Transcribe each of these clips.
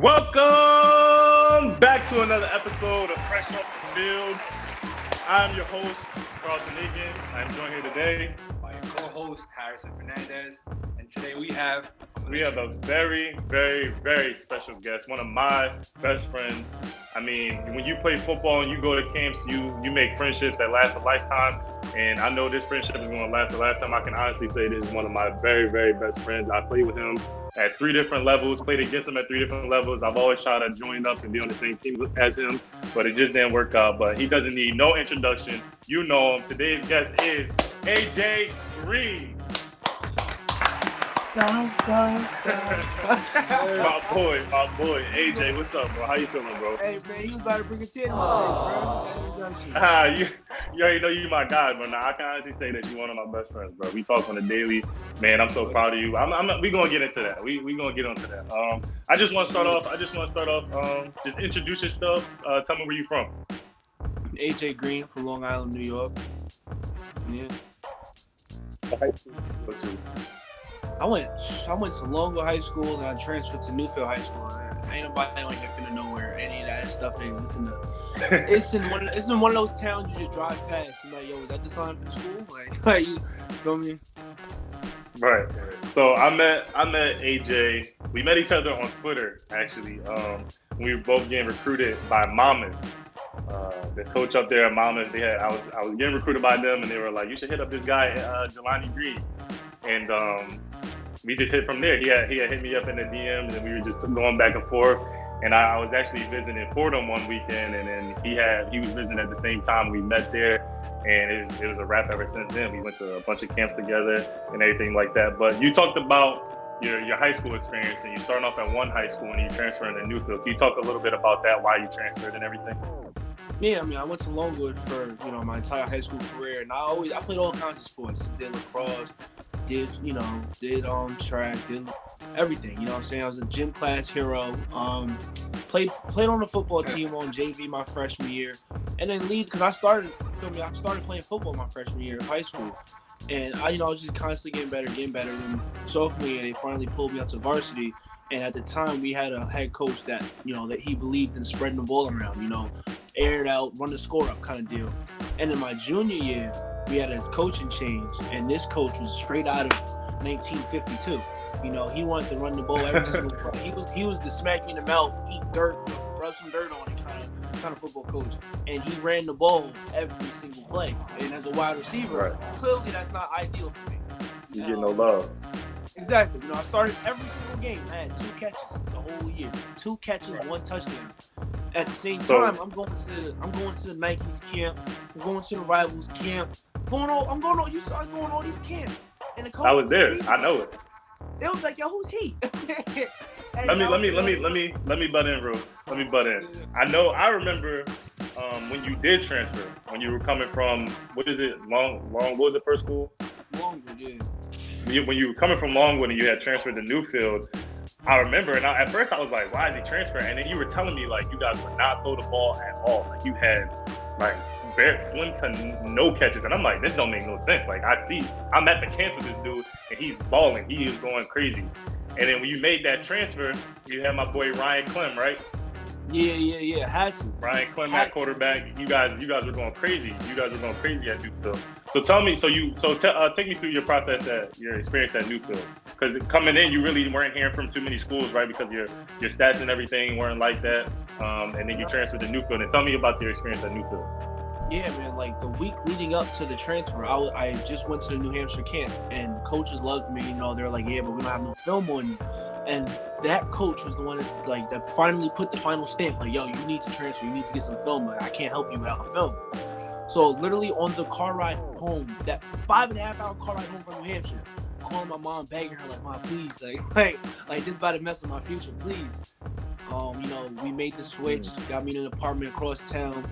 Welcome back to another episode of Fresh Off the Field. I'm your host, Carlton. I'm joined here today by your co-host, Fernandez. And today we have a very, very, very special guest, one of my best friends. I mean, when you play football and you go to camps, you make friendships that last a lifetime. And I know this friendship is going to last a lifetime. I can honestly say this is one of my very, very best friends. I played with him at 3 different levels, played against him at 3 different levels. I've always tried to join up and be on the same team as him, but it just didn't work out. But he doesn't need no introduction. You know him. Today's guest is AJ Greene. My boy, AJ, what's up, bro? How you feeling, bro? Hey, man, you was about to bring a 10 bro. You already know you my guy, but now I can honestly say that you're one of my best friends, bro. We talk on the daily. Man, I'm so proud of you. We gonna get into that. We gonna get onto that. I just want to start off. Just introduce yourself. Tell me where you from. AJ Greene from Long Island, New York. Yeah. I went to Longo High School and I transferred to Newfield High School. Ain't nobody on here finna know where any of that stuff is. It's in one of those towns you just drive past. And like, yo, is that the sign for the school? Like you feel me? Right. So I met AJ. We met each other on Twitter actually. We were both getting recruited by Monmouth. The coach up there at Monmouth, I was getting recruited by them, and they were like, "You should hit up this guy, Jelani Greene." And we just hit from there. He had hit me up in the DMs, and we were just going back and forth. And I was actually visiting Fordham one weekend, and then he was visiting at the same time. We met there, and it was a wrap ever since then. We went to a bunch of camps together and everything like that. But you talked about your high school experience, and you starting off at one high school and you transferring to Newfield. Can you talk a little bit about that, why you transferred and everything? Yeah, I mean, I went to Longwood for my entire high school career, and I played all kinds of sports. Did lacrosse, did track, did everything. You know what I'm saying? I was a gym class hero. Played on the football team on JV my freshman year, and then because I started playing football my freshman year of high school, and I was just constantly getting better. Then sophomore year, they finally pulled me out to varsity. And at the time, we had a head coach that he believed in spreading the ball around, air it out, run the score up kind of deal. And in my junior year, we had a coaching change, and this coach was straight out of 1952. He wanted to run the ball every single play. He was the smack you in the mouth, eat dirt, rub some dirt on it kind of football coach. And he ran the ball every single play. And as a wide receiver, clearly that's not ideal for me. You get no love. Exactly. I started every single game. I had 2 catches the whole year. 2 catches, 1 touchdown. At the same time, I'm going to the Nike's camp. I'm going to the Rivals camp. I'm going all these camps. And the coach I was there. I know it. They was like, yo, who's he? Let me butt in, bro. Let me butt in. I remember when you did transfer, when you were coming from, what is it, what was the first school? Longwood, yeah. When you were coming from Longwood and you had transferred to Newfield, I remember, and at first I was like, why is he transferring? And then you were telling me, like, you guys would not throw the ball at all. Like, you had, like, very slim to no catches. And I'm like, this don't make no sense. Like, I'm at the camp with this dude, and he's balling. He is going crazy. And then when you made that transfer, you had my boy Ryan Clem, right? Yeah. Had to. Ryan Clem at quarterback. You guys were going crazy. You guys were going crazy at Newfield. So tell me, take me through your process your experience at Newfield. Because coming in, you really weren't hearing from too many schools, right? Because your stats and everything weren't like that. And then you transferred to Newfield. And tell me about your experience at Newfield. Yeah, man. Like the week leading up to the transfer, I just went to the New Hampshire camp, and coaches loved me. They're like, yeah, but we don't have no film on you. And that coach was the one that finally put the final stamp. Like, yo, you need to transfer. You need to get some film. Like, I can't help you without film. So literally on the car ride home, that 5.5-hour car ride home from New Hampshire, calling my mom, begging her, like, Mom, please, like this about to mess with my future, please. We made the switch, got me in an apartment across town,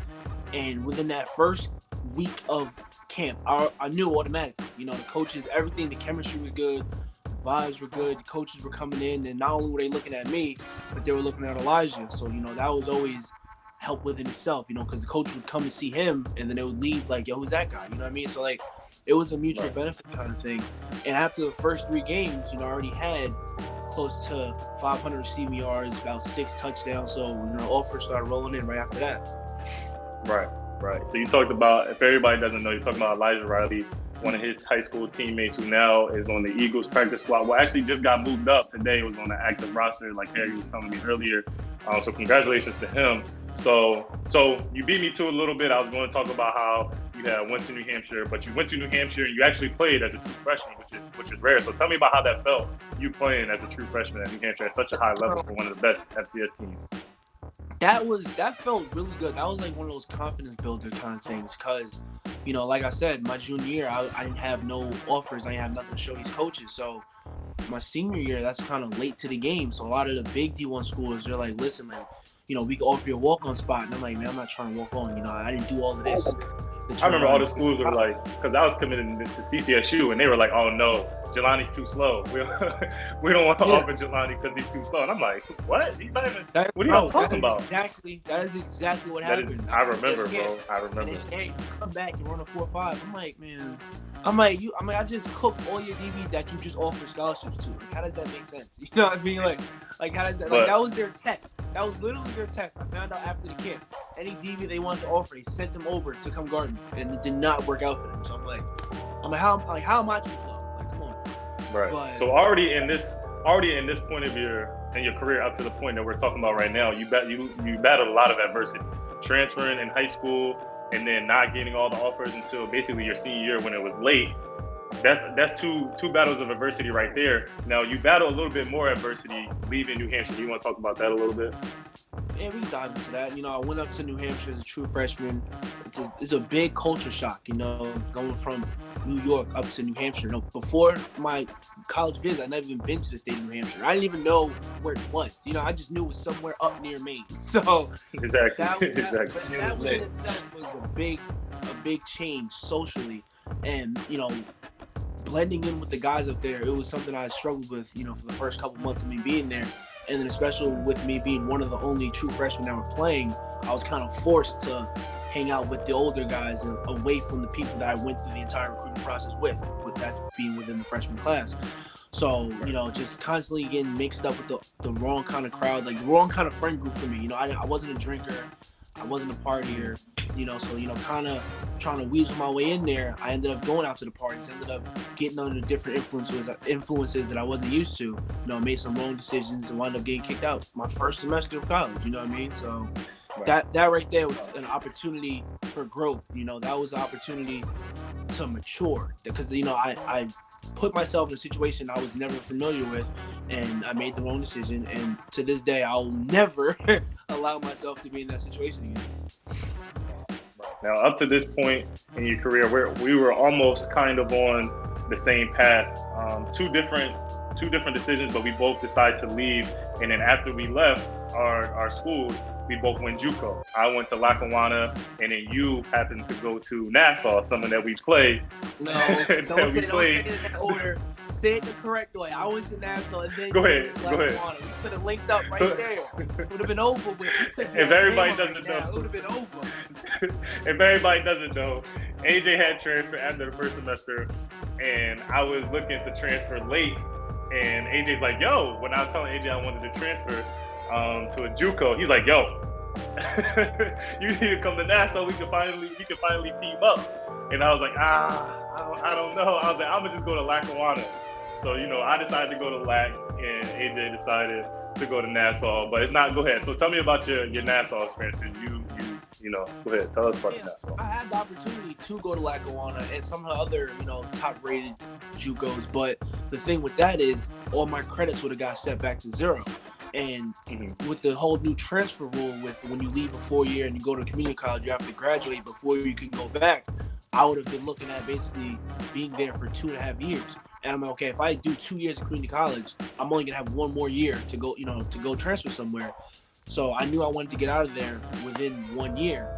and within that first week of camp, I knew automatically. The coaches, everything, the chemistry was good, the vibes were good, the coaches were coming in, and not only were they looking at me, but they were looking at Elijah. So that was always help within itself, because the coach would come to see him, and then they would leave like, yo, who's that guy? You know what I mean? So like, it was a mutual benefit kind of thing. And after the first 3 games, I already had close to 500 receiving yards, about 6 touchdowns. So, offers started rolling in right after that. Right. So you talked about, if everybody doesn't know, you're talking about Elijah Riley, one of his high school teammates who now is on the Eagles practice squad. Well, actually just got moved up today. It was on the active roster, like Harry was telling me earlier. So congratulations to him. So you beat me to a little bit. I was going to talk about how you went to New Hampshire, but you went to New Hampshire and you actually played as a true freshman, which is rare. So tell me about how that felt, you playing as a true freshman at New Hampshire at such a high level for one of the best FCS teams. That felt really good. That was like one of those confidence builder kind of things because, like I said, my junior year, I didn't have no offers. I didn't have nothing to show these coaches. So my senior year, that's kind of late to the game. So a lot of the big D1 schools, they're like, listen, man, we can offer you a walk-on spot. And I'm like, man, I'm not trying to walk on. I didn't do all of this. I remember all the schools were like, because I was committed to CCSU, and they were like, oh no, Jelani's too slow. We don't want to offer Jelani because he's too slow. And I'm like, what? He's not even, what are y'all talking about? That is exactly what happened. I remember, bro. I remember. And they said, hey, if you come back and run a 4.5, I'm like, man, I just cooked all your DBs that you just offered scholarships to. Like, how does that make sense? You know what I mean? Like how does that? Like, that was their test. That was literally their test. I found out after the camp. Any DB they wanted to offer, they sent them over to come guard me, and it did not work out for them. So I'm like, how am I too slow? Like, come on. Right. But, so already in this point of your career, up to the point that we're talking about right now, you battled a lot of adversity, transferring in high school, and then not getting all the offers until basically your senior year when it was late. That's two battles of adversity right there. Now you battle a little bit more adversity leaving New Hampshire. Do you want to talk about that a little bit? Yeah, we can dive into that. I went up to New Hampshire as a true freshman. It's a big culture shock, going from New York up to New Hampshire. Before my college visit, I'd never even been to the state of New Hampshire. I didn't even know where it was. I just knew it was somewhere up near Maine. So exactly. That within itself was a big change socially, and blending in with the guys up there. It was something I struggled with, for the first couple months of me being there. And then especially with me being one of the only true freshmen that were playing, I was kind of forced to hang out with the older guys and away from the people that I went through the entire recruitment process with that being within the freshman class. So, just constantly getting mixed up with the wrong kind of crowd, like the wrong kind of friend group for me. I wasn't a drinker. I wasn't a partier, so, kind of trying to weasel my way in there. I ended up going out to the parties, ended up getting under different influences that I wasn't used to, made some wrong decisions and wound up getting kicked out my first semester of college, you know what I mean? So that right there was an opportunity for growth, that was an opportunity to mature because, I put myself in a situation I was never familiar with, and I made the wrong decision. And to this day, I'll never allow myself to be in that situation again. Now, up to this point in your career, we were almost kind of on the same path. Two different decisions, but we both decided to leave. And then after we left our schools, we both went JUCO. I went to Lackawanna, and then you happened to go to Nassau, someone that we played. No, don't say it in that order. Say it the correct way. I went to Nassau, and then go ahead. We could have linked up right there. It would have been over with. If everybody doesn't know, it would have been over. If everybody doesn't know, AJ had transferred after the first semester, and I was looking to transfer late. And AJ's like, yo, when I was telling AJ I wanted to transfer to a JUCO, he's like, yo, you need to come to Nassau. We can finally team up. And I was like, I don't know. I was like, I'm gonna just go to Lackawanna. So I decided to go to Lac, and AJ decided to go to Nassau. But it's not. Go ahead. So tell me about your Nassau experience. Go ahead. Tell us about Nassau. I had the opportunity to go to Lackawanna and some of the other, top-rated JUCOs. But the thing with that is, all my credits would have got set back to zero. And with the whole new transfer rule, with when you leave a 4-year and you go to community college, you have to graduate before you can go back. I would have been looking at basically being there for 2.5 years. And I'm like, okay, if I do 2 years of community college, I'm only gonna have one more year to go, to go transfer somewhere. So I knew I wanted to get out of there within 1 year.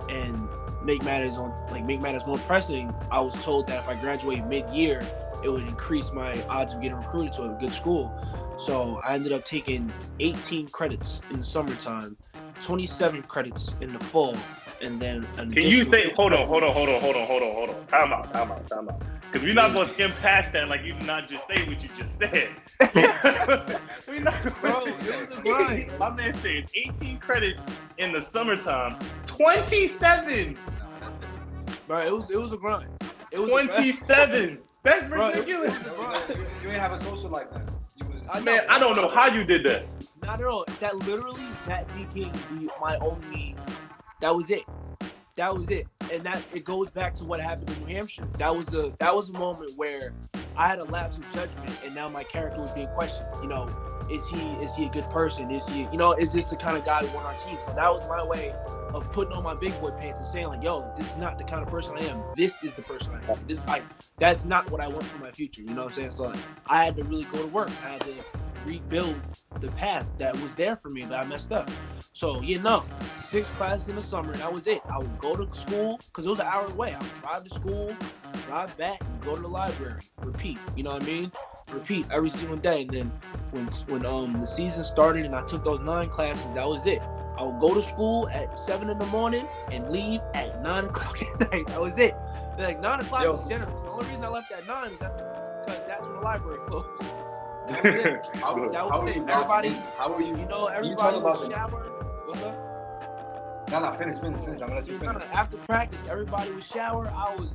And make matters more pressing, I was told that if I graduate mid-year, it would increase my odds of getting recruited to a good school. So I ended up taking 18 credits in the summertime, 27 credits in the fall, and then Can you say, hold on. Time out. Because we're not going to skim past that like you did not just say what you just said. We're not going to. My man said 18 credits in the summertime. 27! Bro, it was a grind. It was 27! That's ridiculous. You ain't have a social life then. I don't know how you did that. Not at all. That became my only. That was it. And that it goes back to what happened in New Hampshire. That was a moment where I had a lapse of judgment, and now my character was being questioned. You know, is he a good person? Is this the kind of guy who won our team? So that was my way of putting on my big boy pants and saying like, yo, this is not the kind of person I am. This is the person I am. That's not what I want for my future. You know what I'm saying? So like, I had to really go to work. I had to rebuild the path that was there for me that I messed up. So 6 classes in the summer, and that was it. I would go to school because it was an hour away. I would drive to school, drive back, and go to the library. Repeat. You know what I mean? Repeat every single day. And then when the season started and I took those 9 classes, that was it. I would go to school at 7 in the morning and leave at 9 o'clock at night. That was it. Like 9 o'clock was generous. The only reason I left at 9 is because that's when the library closed. That was it. Everybody, everybody would shower. What's up? No, finish. I'm gonna let you finish. After practice, everybody would shower. I was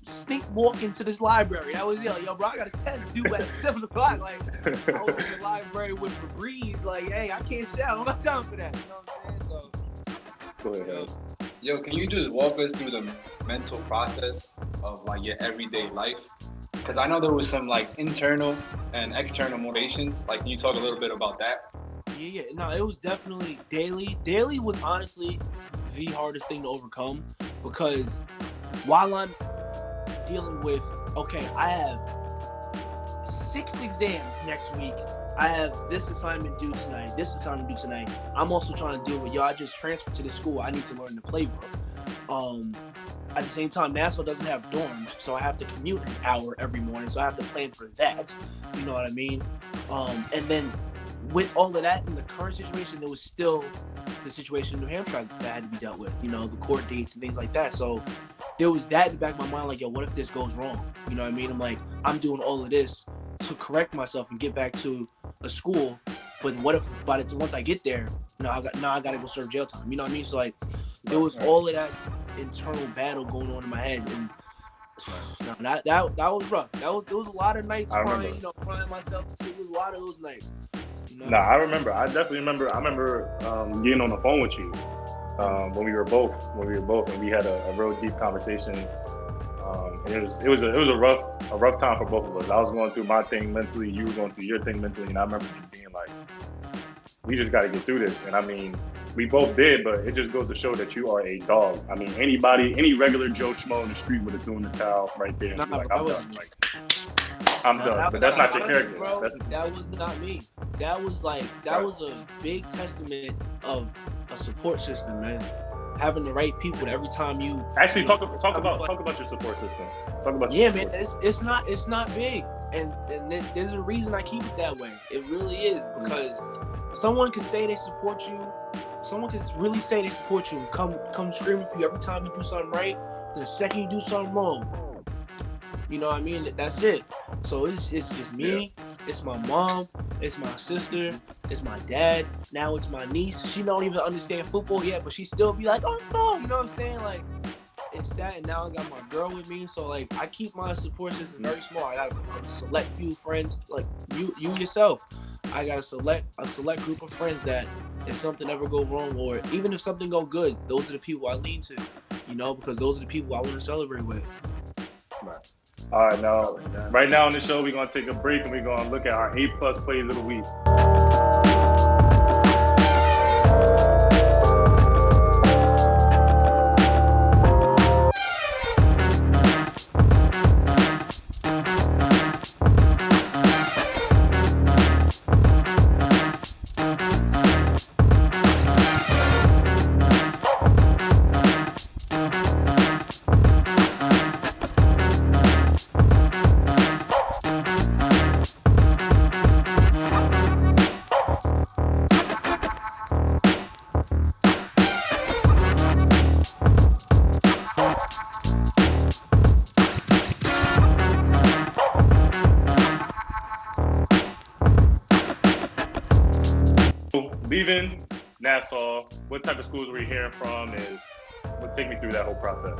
sneak walking to this library. I was yo, bro, I got a test due at 7 o'clock. Like, I was in the library with Febreze. Like, hey, I can't shower. I don't got time for that. You know what I'm saying? So, go ahead. Yo, can you just walk us through the mental process of like your everyday life? Because I know there was some like internal and external motivations. Like, can you talk a little bit about that? Yeah. No, it was definitely daily. Daily was honestly the hardest thing to overcome because while I'm dealing with, okay, I have 6 exams next week. I have this assignment due tonight, this assignment due tonight. I'm also trying to deal with, I just transferred to the school. I need to learn the playbook. At the same time, Nassau doesn't have dorms, so I have to commute an hour every morning, so I have to plan for that. You know what I mean? And then with all of that in the current situation, there was still the situation in New Hampshire that had to be dealt with, the court dates and things like that. So there was that in the back of my mind, like, yo, what if this goes wrong? You know what I mean? I'm like, I'm doing all of this to correct myself and get back to a school, but what if once I get there, I got to go serve jail time. You know what I mean? So like, there was all of that internal battle going on in my head, and that was rough. There was a lot of nights crying, crying myself to sleep. It was a lot of those nights. I remember. I definitely remember. I remember getting on the phone with you when we were both, and we had a real deep conversation. And it was a rough time for both of us. I was going through my thing mentally. You were going through your thing mentally, and I remember just being like, "We just got to get through this." And I mean, we both did, but it just goes to show that you are a dog. I mean, any regular Joe Schmo in the street would have thrown the towel right there. And like, I'm done. I'm done. But that's not your character. Bro, that was not me. That was a big testament of a support system, man. Having the right people every time you actually talk about your support system. It's not big, and there's a reason I keep it that way. It really is, because someone could say they support you. Someone could really say they support you and come screaming for you every time you do something right. And the second you do something wrong, you know what I mean? That's it. So it's just me. Yeah. It's my mom. It's my sister. It's my dad. Now it's my niece. She don't even understand football yet, but she still be like, "Oh no," you know what I'm saying? Like, it's that, and now I got my girl with me. So like, I keep my support system very small. I got a select few friends, like you yourself. I got a select group of friends that if something ever go wrong, or even if something go good, those are the people I lean to, because those are the people I want to celebrate with. Right. All right, now, right now on the show, we're going to take a break and we're going to look at our A+ plays of the week. leaving Nassau, what type of schools were you hearing from, and take me through that whole process?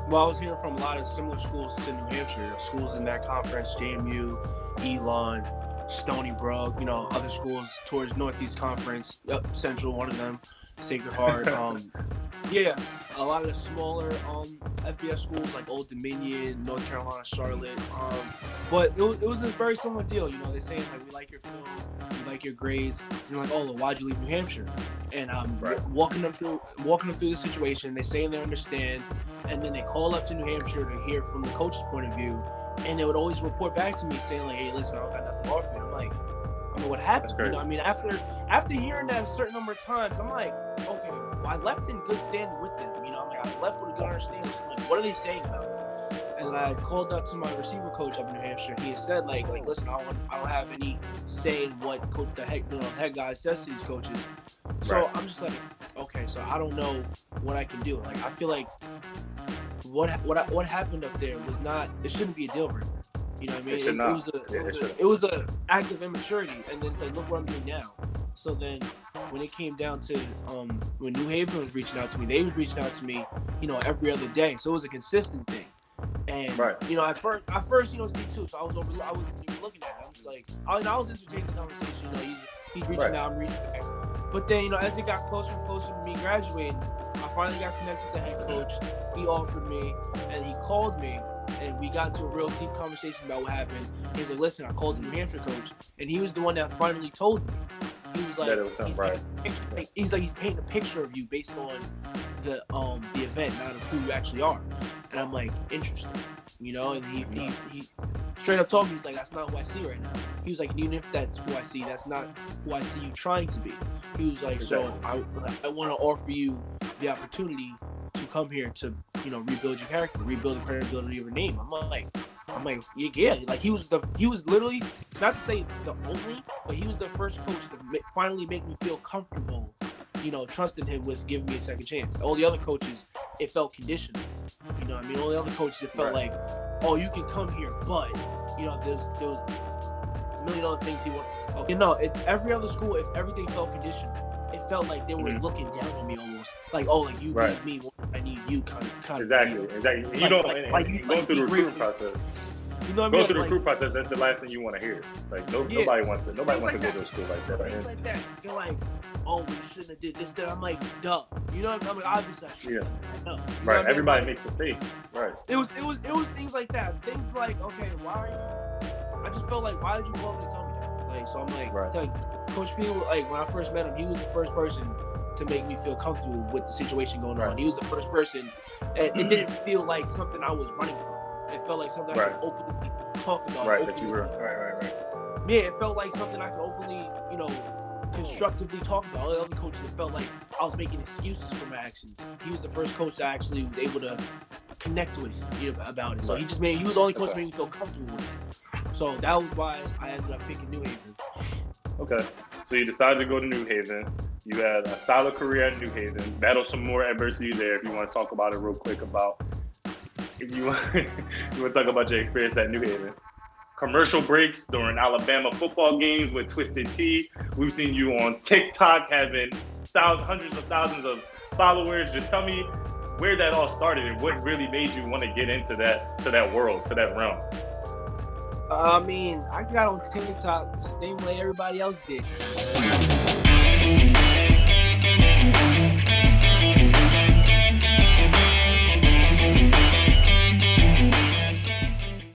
Well, I was hearing from a lot of similar schools to New Hampshire, schools in that conference, JMU, Elon, Stony Brook, other schools towards Northeast Conference, Central, one of them, Sacred Heart. Yeah, a lot of the smaller FBS schools like Old Dominion, North Carolina, Charlotte. But it was a very similar deal. They're saying, like, we like your film, we like your grades. They're like, oh, why'd you leave New Hampshire? And I'm walking them through the situation. They say they understand, and then they call up to New Hampshire to hear from the coach's point of view, and they would always report back to me saying, like, hey, listen, I don't got nothing to offer you. I'm like, what happened? After hearing that a certain number of times, I'm like, okay, well, I left in good standing with them. I left with a good understanding. So I'm like, what are they saying about me? And then I called up to my receiver coach up in New Hampshire. He had said, like, listen, I don't have any say in what the head guy says to these coaches. So I'm just like, okay, so I don't know what I can do. Like, I feel like what happened up there was not. It shouldn't be a deal breaker. You know what I mean? It was an act of immaturity, and then it's like, look what I'm doing now. So then, when it came down to when New Haven was reaching out to me, they was reaching out to me, every other day. So it was a consistent thing. And at first, it was me too. So I was even looking at it. I was like, I was entertaining the conversation. He's reaching out, I'm reaching back. But then, as it got closer and closer to me graduating, I finally got connected with the head coach. He offered me, and he called me. And we got into a real deep conversation about what happened. He was like, listen, I called the New Hampshire coach, and he was the one that finally told me. He was like, he's painting a picture of you based on the event, not of who you actually are. And I'm like, interesting, And he straight up told me, he's like, that's not who I see right now. He was like, even if that's who I see, that's not who I see you trying to be. He was like, so I want to offer you the opportunity to come here to rebuild your character, rebuild the credibility of your name. I'm like, yeah. Like, he was literally, not to say the only, but he was the first coach to finally make me feel comfortable, trusting him with giving me a second chance. All the other coaches, it felt conditional. All the other coaches, it felt like, oh, you can come here, but there was a million other things he wanted. Okay, every other school, if everything felt conditional, it felt like they were looking down on me almost. Like, oh, like, you need me, I need you, kind of. Exactly. You going through the recruitment process. Going through the recruitment process, that's the last thing you want to hear. Like, nobody wants to go to a school like that. Things like that. You're like, oh, we shouldn't have did this, that. I'm like, duh. You know what I mean? Obviously, I shouldn't have done that. Right. Everybody makes mistakes. Right. It was things like that. Things like, okay, why are you? I just felt like, why did you call me to tell me that? Like, so I'm like, Coach P, like, when I first met him, he was the first person to make me feel comfortable with the situation going on. He was the first person. It didn't feel like something I was running from. It felt like something I could openly talk about. Right. Yeah, it felt like something I could openly, constructively talk about. All the other coaches, it felt like I was making excuses for my actions. He was the first coach that actually was able to connect with about it. So he was the only coach that made me feel comfortable with it. So that was why I ended up picking New Haven. Okay. So you decided to go to New Haven. You had a solid career at New Haven. Battled some more adversity there. If you want to talk about it real quick if you want to talk about your experience at New Haven. Commercial breaks during Alabama football games with Twisted Tea. We've seen you on TikTok having hundreds of thousands of followers. Just tell me where that all started and what really made you want to get into that world, to that realm. I got on TikTok the same way everybody else did.